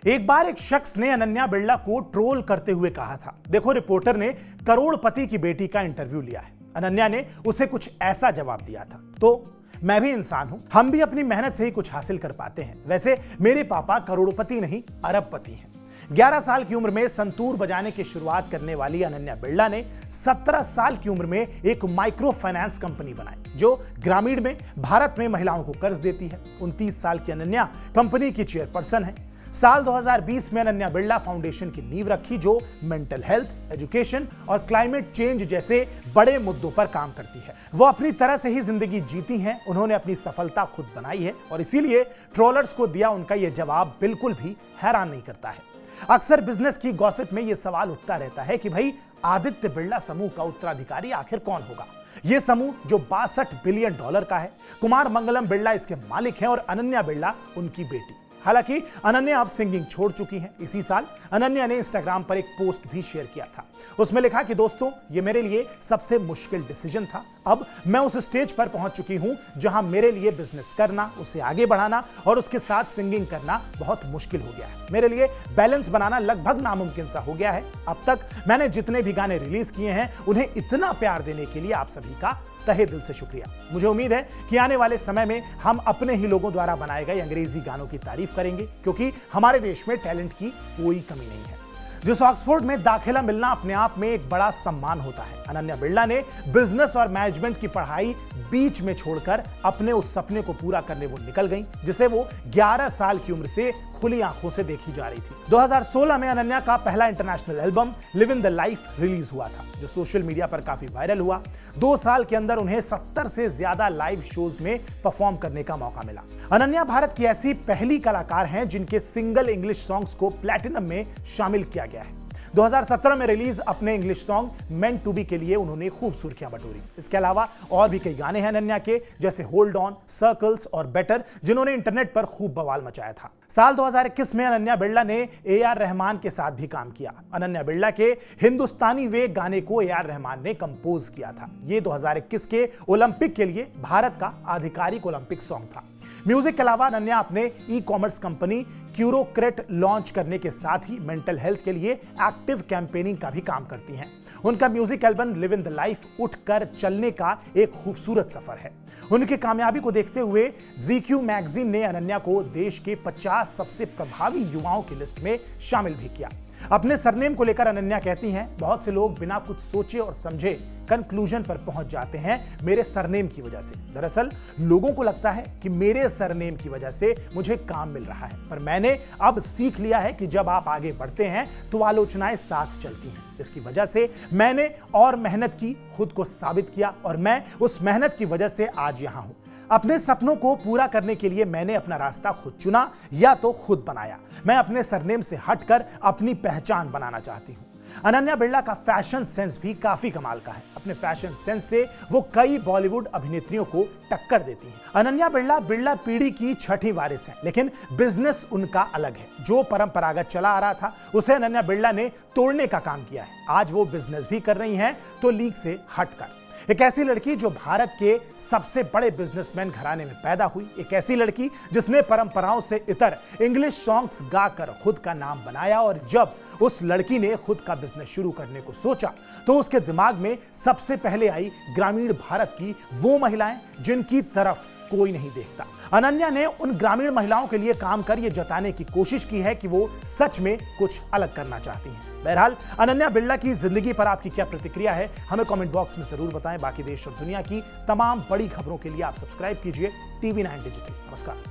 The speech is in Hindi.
एक बार एक शख्स ने अनन्या बिरला को ट्रोल करते हुए कहा था, देखो रिपोर्टर ने करोड़पति की बेटी का इंटरव्यू लिया है। अनन्या ने उसे कुछ ऐसा जवाब दिया था, तो मैं भी इंसान हूं, हम भी अपनी मेहनत से ही कुछ हासिल कर पाते हैं। वैसे मेरे पापा करोड़पति नहीं अरबपति हैं। 11 साल की उम्र में संतूर बजाने की शुरुआत करने वाली अनन्या बिरला ने 17 साल की उम्र में एक माइक्रो फाइनेंस कंपनी बनाई जो ग्रामीण में भारत में महिलाओं को कर्ज देती है। 29 साल की अनन्या कंपनी की चेयरपर्सन है। साल 2020 में अनन्या बिरला फाउंडेशन की नींव रखी जो मेंटल हेल्थ, एजुकेशन और क्लाइमेट चेंज जैसे बड़े मुद्दों पर काम करती है। वो अपनी तरह से ही जिंदगी जीती हैं, उन्होंने अपनी सफलता खुद बनाई है और इसीलिए ट्रोलर्स को दिया उनका यह जवाब बिल्कुल भी हैरान नहीं करता है। अक्सर बिजनेस की गॉसिप में यह सवाल उठता रहता है कि भाई आदित्य बिरला समूह का उत्तराधिकारी आखिर कौन होगा। यह समूह जो $62 बिलियन का है, कुमार मंगलम बिरला इसके मालिक हैं और अनन्या बिरला उनकी बेटी। हालांकि अनन्या अब सिंगिंग छोड़ चुकी हैं। इसी साल अनन्या ने इंस्टाग्राम पर एक पोस्ट भी शेयर किया था। उसमें लिखा कि दोस्तों, ये मेरे लिए सबसे मुश्किल डिसीजन था। अब मैं उस स्टेज पर पहुंच चुकी हूं जहां मेरे लिए बिजनेस करना, उसे आगे बढ़ाना और उसके साथ सिंगिंग करना बहुत मुश्किल हो गया है। मेरे लिए बैलेंस बनाना लगभग नामुमकिन सा हो गया है। अब तक मैंने जितने भी गाने रिलीज किए हैं उन्हें इतना प्यार देने के लिए आप सभी का तहे दिल से शुक्रिया। मुझे उम्मीद है कि आने वाले समय में हम अपने ही लोगों द्वारा बनाए गए अंग्रेजी गानों की तारीफ करेंगे, क्योंकि हमारे देश में टैलेंट की कोई कमी नहीं है। जिस ऑक्सफोर्ड में दाखिला मिलना अपने आप में एक बड़ा सम्मान होता है। अनन्या बिरला ने बिजनेस और मैनेजमेंट की पढ़ाई बीच में छोड़कर अपने उस सपने को पूरा करने वो निकल गई, जिसे वो 11 साल की उम्र से खुली आंखों से देखी जा रही थी। 2016 में अनन्या का पहला international album living the life release हुआ था, जो सोशल मीडिया पर काफी वायरल हुआ। 2 साल के अंदर उन्हें 70 से ज्यादा लाइव शोज में परफॉर्म करने का मौका मिला। अनन्या भारत की ऐसी पहली कलाकार हैं जिनके सिंगल इंग्लिश सॉन्ग्स को प्लैटिनम में शामिल किया गया है। 2017 में रिलीज अपने English song meant to be के लिए उन्होंने खूब सुर्खियां बटोरी। इसके अलावा और भी कई गाने हैं अनन्या के, जैसे होल्ड ऑन, सर्कल्स और बेटर, जिन्होंने इंटरनेट पर खूब बवाल मचाया था। साल 2021 में अनन्या बिरला ने AR रहमान के साथ भी काम किया। अनन्या बिरला के हिंदुस्तानी वे गाने को AR रहमान ने कंपोज किया था। ये 2021 के ओलंपिक के लिए भारत का आधिकारिक ओलंपिक सॉन्ग था। म्यूजिक के अलावा अनन्या अपने ई-कॉमर्स कंपनी क्यूरोक्रेट लॉन्च करने के साथ ही मेंटल हेल्थ के लिए एक्टिव कैंपेनिंग का भी काम करती हैं। उनका music album live in the life उठकर चलने का एक खूबसूरत सफर है। उनकी कामयाबी को देखते हुए GQ मैगजीन ने अनन्या को देश के 50 सबसे प्रभावी युवाओं की लिस्ट में शामिल भी किया। अपने सरनेम को लेकर अनन्या कहती हैं, बहुत से लोग बिना कुछ सोचे और समझे कंक्लूजन पर पहुंच जाते हैं मेरे सरनेम की वजह से। दरअसल लोगों को लगता है कि मेरे सरनेम की वजह से मुझे काम मिल रहा है, पर मैंने अब सीख लिया है कि जब आप आगे बढ़ते हैं तो आलोचनाएं साथ चलती हैं। इसकी वजह से मैंने और मेहनत की, खुद को साबित किया और मैं उस मेहनत की वजह से आज यहां हूं। अपने सपनों को पूरा करने के लिए मैंने अपना रास्ता खुद चुना या तो खुद बनाया। मैं अपने सरनेम से हटकर अपनी पहचान बनाना चाहती हूं। अनन्या बिरला का फैशन सेंस भी काफी कमाल का है। अपने फैशन सेंस से वो कई बॉलीवुड अभिनेत्रियों को टक्कर देती हैं। अनन्या बिरला बिरला पीढ़ी की छठी वारिस है, लेकिन बिजनेस उनका अलग है। जो परंपरागत चला आ रहा था उसे अनन्या बिरला ने तोड़ने का काम किया है। आज वो बिजनेस भी कर रही हैं, तो लीग से हटकर। एक ऐसी लड़की जो भारत के सबसे बड़े बिजनेसमैन घराने में पैदा हुई, एक ऐसी लड़की जिसने परंपराओं से इतर इंग्लिश सॉन्ग्स गाकर खुद का नाम बनाया, और जब उस लड़की ने खुद का बिजनेस शुरू करने को सोचा तो उसके दिमाग में सबसे पहले आई ग्रामीण भारत की वो महिलाएं जिनकी तरफ कोई नहीं देखता। अनन्या ने उन ग्रामीण महिलाओं के लिए काम कर ये जताने की कोशिश की है कि वो सच में कुछ अलग करना चाहती हैं। बहरहाल अनन्या बिरला की जिंदगी पर आपकी क्या प्रतिक्रिया है, हमें कमेंट बॉक्स में जरूर बताएं। बाकी देश और दुनिया की तमाम बड़ी खबरों के लिए आप सब्सक्राइब कीजिए TV9 डिजिटल। नमस्कार।